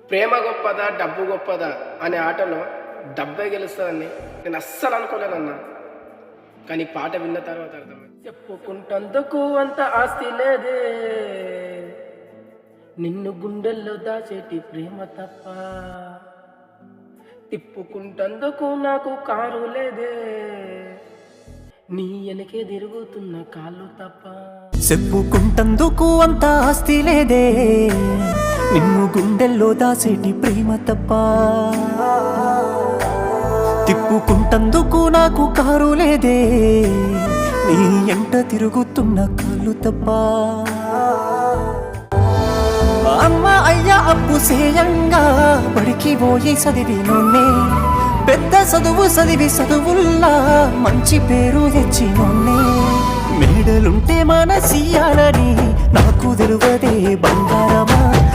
ప్రేమ గొప్పదా డబ్బు గొప్పదా అనే ఆటలో డబ్బే గెలుస్తుందని నేను అస్సలు అనుకోలేనన్నా. కానీ పాట విన్న తర్వాత అర్థమైంది. చెప్పుకుంటందుకు అంత ఆస్తి లేదే, నిన్ను గుండెల్లో దాచేటి ప్రేమ తప్ప. తిప్పుకుంటందుకు నాకు కారు లేదే, నీ వెనకే తిరుగుతున్న కాళ్ళు తప్ప. చెప్పుకుంటందుకు అంత ఆస్తి లేదే, నిన్ను గుండెల్లో దాసేటి ప్రేమ తప్ప. తిప్పుకుంటందుకు నాకు కారు లేదే, నీ ఎంట తిరుగుతున్న కాళ్ళు తప్ప. అమ్మ అయ్యా అప్పు సేయంగా బడికి పోయి చదివినోన్నే, పెద్ద చదువు చదివి చదువుల్లా మంచి పేరు తెచ్చినోన్నే. మేడలుంటే మనసియాలని నాకు తెలువదే బంగారం